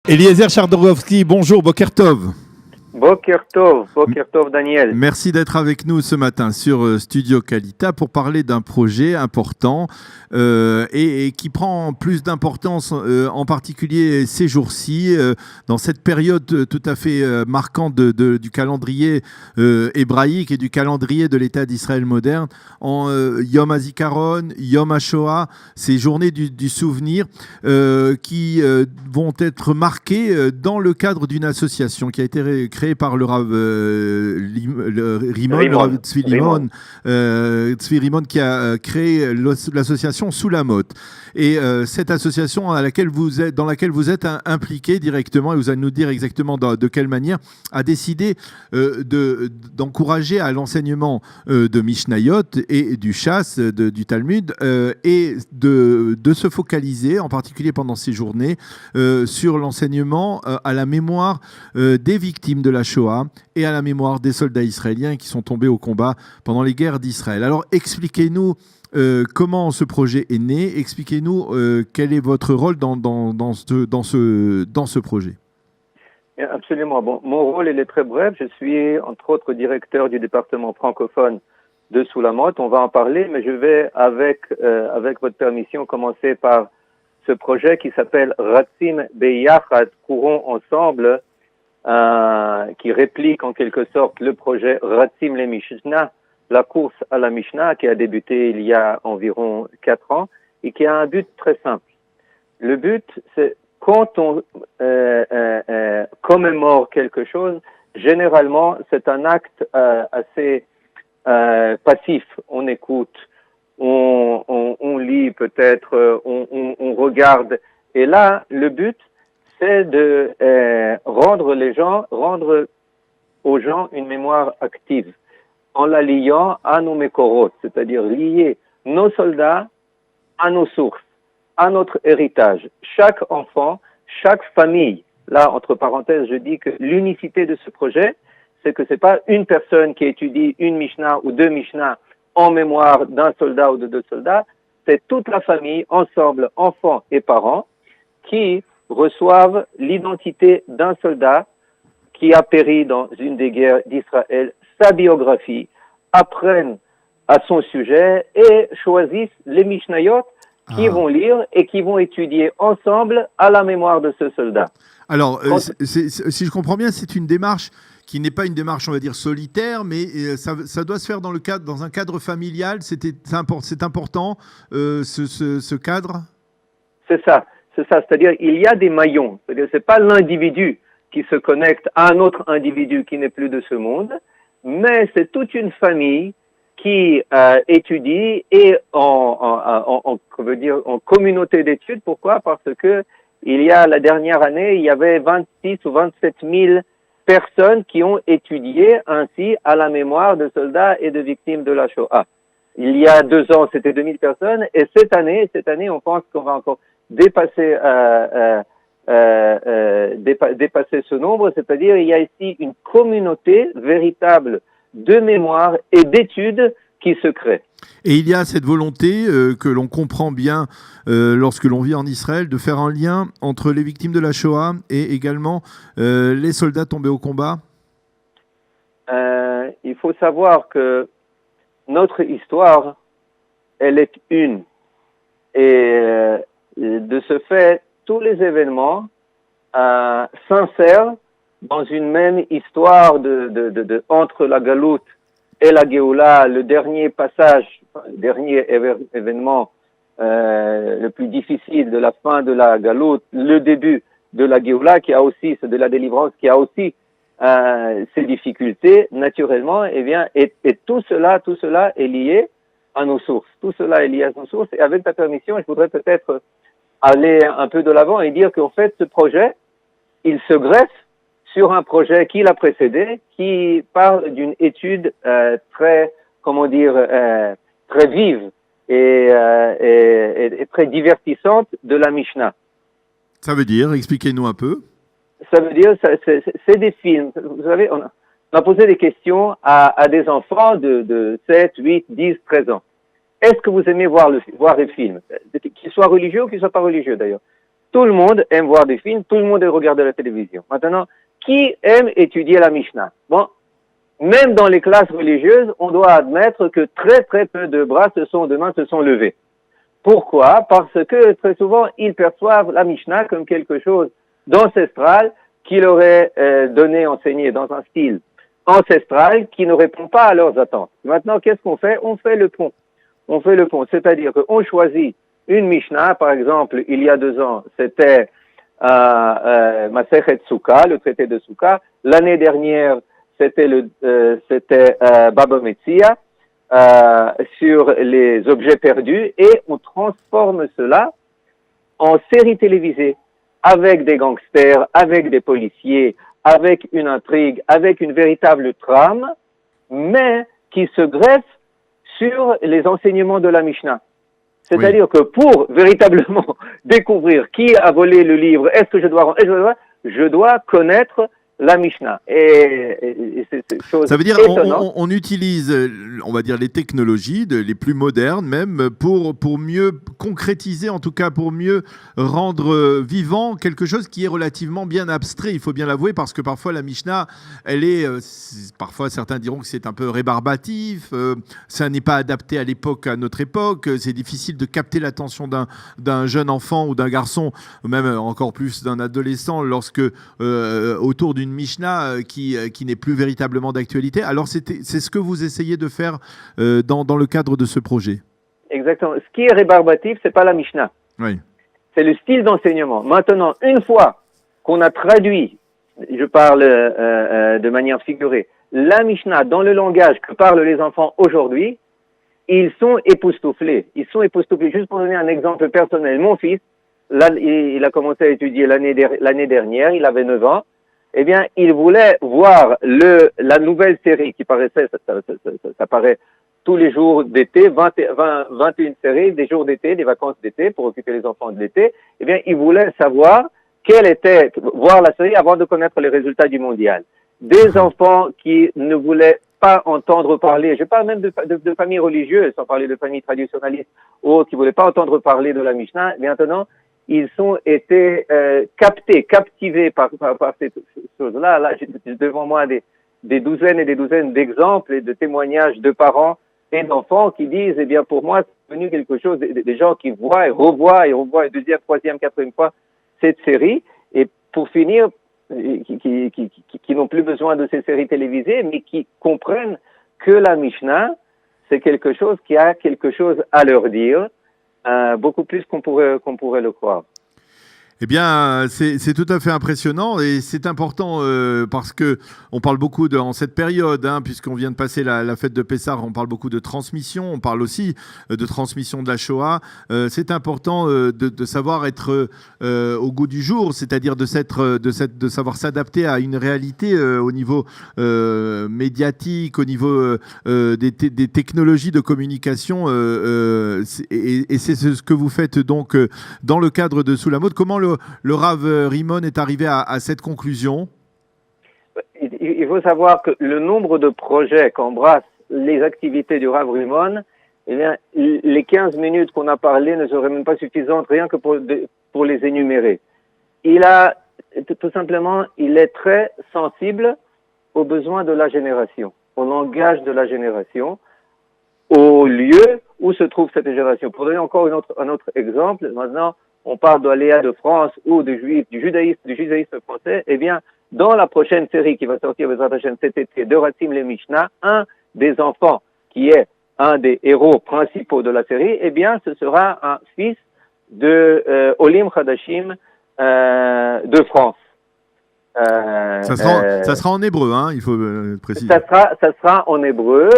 Eliezer Chardorowski, bonjour, Boker Tov. Boker Tov Daniel. Merci d'être avec nous ce matin sur Studio Kalita pour parler d'un projet important et qui prend plus d'importance en particulier ces jours-ci, dans cette période tout à fait marquante du calendrier hébraïque et du calendrier de l'État d'Israël moderne, en Yom HaZikaron, Yom HaShoah, ces journées du souvenir qui vont être marquées dans le cadre d'une association qui a été créée par le Rav Rimon, le Rav Tzvi Rimon, qui a créé l'association Soulamot. Et cette association dans laquelle vous êtes impliqué directement, et vous allez nous dire exactement de quelle manière, a décidé d'encourager à l'enseignement de Mishnayot et du Shas, du Talmud, et de se focaliser, en particulier pendant ces journées, sur l'enseignement à la mémoire des victimes de la Shoah et à la mémoire des soldats israéliens qui sont tombés au combat pendant les guerres d'Israël. Alors expliquez-nous comment ce projet est né, expliquez-nous quel est votre rôle dans ce projet. Absolument. Bon, mon rôle il est très bref. Je suis entre autres directeur du département francophone de Soulamot. On va en parler, mais je vais avec votre permission commencer par ce projet qui s'appelle Ratzim Beyachad, courons ensemble, qui réplique en quelque sorte le projet Ratzim le Mishnah, la course à la Mishnah qui a débuté il y a environ 4 ans et qui a un but très simple. Le but, c'est quand on commémore quelque chose, généralement c'est un acte assez passif. On écoute, on lit peut-être, on regarde. Et là, le but, c'est de rendre aux gens une mémoire active en la liant à nos mekorot, c'est-à-dire lier nos soldats à nos sources, à notre héritage. Chaque enfant, chaque famille, là, entre parenthèses, je dis que l'unicité de ce projet, c'est que c'est pas une personne qui étudie une Mishnah ou 2 Mishnah en mémoire d'un soldat ou de 2 soldats, c'est toute la famille, ensemble, enfants et parents, qui reçoivent l'identité d'un soldat qui a péri dans une des guerres d'Israël, sa biographie, apprennent à son sujet et choisissent les Mishnayot qui vont lire et qui vont étudier ensemble à la mémoire de ce soldat. Alors, si je comprends bien, c'est une démarche qui n'est pas une démarche, on va dire, solitaire, mais ça doit se faire dans un cadre familial. C'est important, ce cadre. C'est ça. C'est-à-dire, il y a des maillons. C'est-à-dire, c'est pas l'individu qui se connecte à un autre individu qui n'est plus de ce monde, mais c'est toute une famille qui étudie et en communauté d'études. Pourquoi? Parce que la dernière année, il y avait 26 ou 27 000 personnes qui ont étudié ainsi à la mémoire de soldats et de victimes de la Shoah. Il y a 2 ans, c'était 2000 personnes, et cette année, on pense qu'on va encore dépasser ce nombre, c'est-à-dire il y a ici une communauté véritable de mémoire et d'études qui se crée. Et il y a cette volonté que l'on comprend bien lorsque l'on vit en Israël de faire un lien entre les victimes de la Shoah et également les soldats tombés au combat. Il faut savoir que notre histoire, elle est une. Et de ce fait, tous les événements s'insèrent dans une même histoire entre la Galoute et la Géoula, le dernier passage, le dernier événement le plus difficile de la fin de la Galoute, le début de la Géoula, de la délivrance, qui a aussi ses difficultés, naturellement, et tout cela est lié à nos sources. Tout cela est lié à nos sources. Et avec ta permission, je voudrais peut-être aller un peu de l'avant et dire qu'en fait, ce projet, il se greffe sur un projet qui l'a précédé, qui parle d'une étude très vive et très divertissante de la Mishnah. Ça veut dire, expliquez-nous un peu. Ça veut dire, c'est des films. Vous savez, on a posé des questions à des enfants de 7, 8, 10, 13 ans. Est-ce que vous aimez voir les films, qu'ils soient religieux ou qu'ils ne soient pas religieux d'ailleurs? Tout le monde aime voir des films, tout le monde aime regarder la télévision. Maintenant, qui aime étudier la Mishnah? Bon, même dans les classes religieuses, on doit admettre que très très peu de mains se sont levées. Pourquoi? Parce que très souvent, ils perçoivent la Mishnah comme quelque chose d'ancestral qui leur est enseigné dans un style ancestral qui ne répond pas à leurs attentes. Maintenant, qu'est-ce qu'on fait? On fait le pont. On fait le pont, c'est-à-dire qu'on choisit une Mishnah, par exemple, il y a 2 ans, c'était Masechet Souka, le traité de Souka. L'année dernière, c'était Baba Metzia sur les objets perdus, et on transforme cela en série télévisée avec des gangsters, avec des policiers, avec une intrigue, avec une véritable trame, mais qui se greffe sur les enseignements de la Mishnah. C'est-à-dire que pour véritablement découvrir qui a volé le livre, je dois connaître la Mishnah. Et c'est chose Ça veut dire étonnante. on utilise, on va dire, les technologies, les plus modernes même, pour mieux concrétiser, en tout cas pour mieux rendre vivant quelque chose qui est relativement bien abstrait, il faut bien l'avouer, parce que parfois la Mishnah, elle est, parfois certains diront que c'est un peu rébarbatif, ça n'est pas adapté à notre époque, c'est difficile de capter l'attention d'un jeune enfant ou d'un garçon, même encore plus d'un adolescent, lorsque autour d'une Mishnah qui n'est plus véritablement d'actualité. Alors c'est ce que vous essayez de faire dans le cadre de ce projet. Exactement. Ce qui est rébarbatif, c'est pas la Mishnah. Oui. C'est le style d'enseignement. Maintenant, une fois qu'on a traduit, je parle de manière figurée, la Mishnah dans le langage que parlent les enfants aujourd'hui, ils sont époustouflés. Ils sont époustouflés. Juste pour donner un exemple personnel, mon fils, là, il a commencé à étudier l'année dernière, il avait 9 ans. Eh bien, il voulait voir la nouvelle série qui paraissait, ça paraît tous les jours d'été, 21 séries, des jours d'été, des vacances d'été pour occuper les enfants de l'été. Eh bien, il voulait savoir voir la série avant de connaître les résultats du mondial. Des enfants qui ne voulaient pas entendre parler, je parle même de familles religieuses, sans parler de familles traditionnalistes ou autres, qui ne voulaient pas entendre parler de la Mishnah. Maintenant, ils ont été captivés par ces choses-là. Là, j'ai devant moi des douzaines et des douzaines d'exemples et de témoignages de parents et d'enfants qui disent, eh bien, pour moi, c'est devenu quelque chose, des gens qui voient et revoient une deuxième, troisième, quatrième fois cette série. Et pour finir, qui n'ont plus besoin de ces séries télévisées, mais qui comprennent que la Mishnah, c'est quelque chose qui a quelque chose à leur dire. Beaucoup plus qu'on pourrait le croire. Eh bien, c'est tout à fait impressionnant et c'est important parce que on parle beaucoup en cette période, puisqu'on vient de passer la fête de Pessah, on parle beaucoup de transmission, on parle aussi de transmission de la Shoah. C'est important de savoir être au goût du jour, c'est-à-dire de savoir s'adapter à une réalité au niveau médiatique, au niveau des technologies de communication. Et c'est ce que vous faites donc dans le cadre de Sous la mode. Comment le Rav Rimon est arrivé à cette conclusion? Il faut savoir que le nombre de projets qu'embrassent les activités du Rav Rimon, eh bien, les 15 minutes qu'on a parlé ne seraient même pas suffisantes, rien que pour les énumérer. Tout simplement, il est très sensible aux besoins de la génération, au langage de la génération, au lieu où se trouve cette génération. Pour donner encore un autre exemple, maintenant, on parle de Aléa de France ou du judaïsme français, eh bien, dans la prochaine série qui va sortir cet été de Ratzim le Mishnah, un des enfants qui est un des héros principaux de la série, eh bien, ce sera un fils de Olim Chadashim de France. Ça sera en hébreu, il faut préciser. Ça sera en hébreu.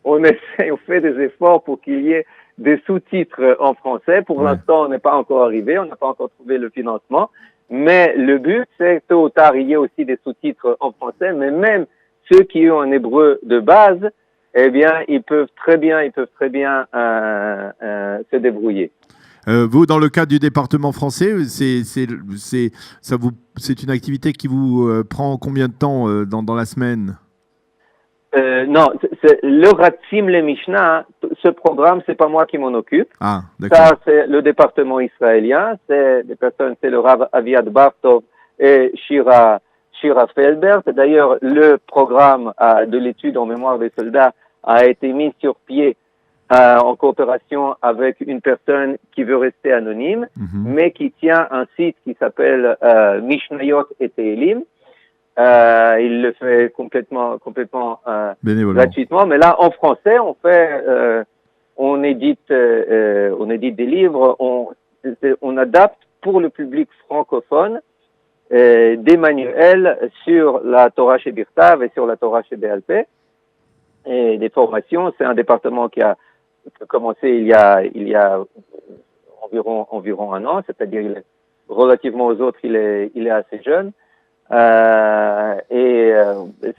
On fait des efforts pour qu'il y ait des sous-titres en français. Pour l'instant, on n'est pas encore arrivé, on n'a pas encore trouvé le financement. Mais le but, c'est tôt ou tard, il y ait aussi des sous-titres en français. Mais même ceux qui ont un hébreu de base, eh bien, ils peuvent très bien se débrouiller. Vous, dans le cadre du département français, c'est une activité qui vous prend combien de temps dans la semaine? Non, le Ratzim le Mishnah, ce programme, c'est pas moi qui m'en occupe. Ah, d'accord. Ça, c'est le département israélien. C'est des personnes, c'est le Rav Aviad Bartov et Shira Felbert. D'ailleurs, le programme de l'étude en mémoire des soldats a été mis sur pied en coopération avec une personne qui veut rester anonyme, mais qui tient un site qui s'appelle Mishnayot et Tehilim. Il le fait complètement gratuitement. Mais là, en français, on édite des livres, on adapte pour le public francophone des manuels sur la Torah chez Birtav et sur la Torah chez Béalpé et des formations. C'est un département qui a commencé il y a environ un an, c'est-à-dire relativement aux autres, il est assez jeune.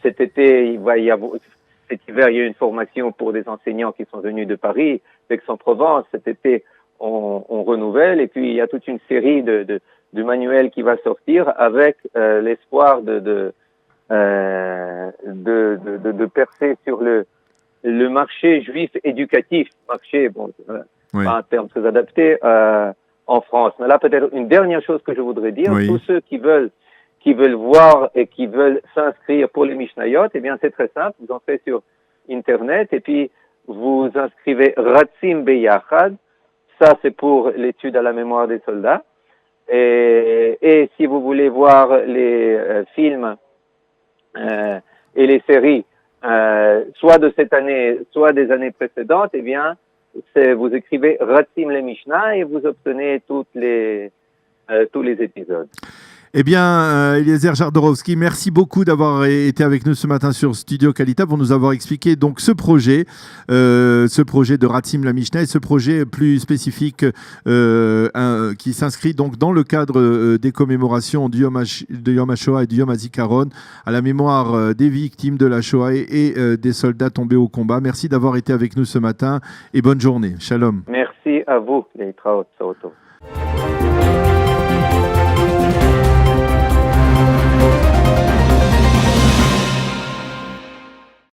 Cet été, cet hiver, il y a eu une formation pour des enseignants qui sont venus de Paris, d'Aix-en-Provence. Cet été, on renouvelle, et puis il y a toute une série de manuels qui va sortir avec l'espoir de percer sur le marché juif éducatif, marché, Oui. pas un terme très adapté, en France. Mais là, peut-être une dernière chose que je voudrais dire, Oui. tous ceux qui veulent voir et qui veulent s'inscrire pour les Mishnayot, eh bien, c'est très simple. Vous entrez sur Internet et puis vous inscrivez Ratzim Beyachad. Ça, c'est pour l'étude à la mémoire des soldats. Et si vous voulez voir les films et les séries, soit de cette année, soit des années précédentes, eh bien, vous écrivez Ratzim le Mishnah et vous obtenez tous les épisodes. Eh bien, Eliezer Jardorowski, merci beaucoup d'avoir été avec nous ce matin sur Studio Kalita pour nous avoir expliqué donc ce projet de Ratzim la Mishnah et ce projet plus spécifique qui s'inscrit donc dans le cadre des commémorations de Yom HaShoah et du Yom HaZikaron à la mémoire des victimes de la Shoah et des soldats tombés au combat. Merci d'avoir été avec nous ce matin et bonne journée. Shalom. Merci à vous, les Traot.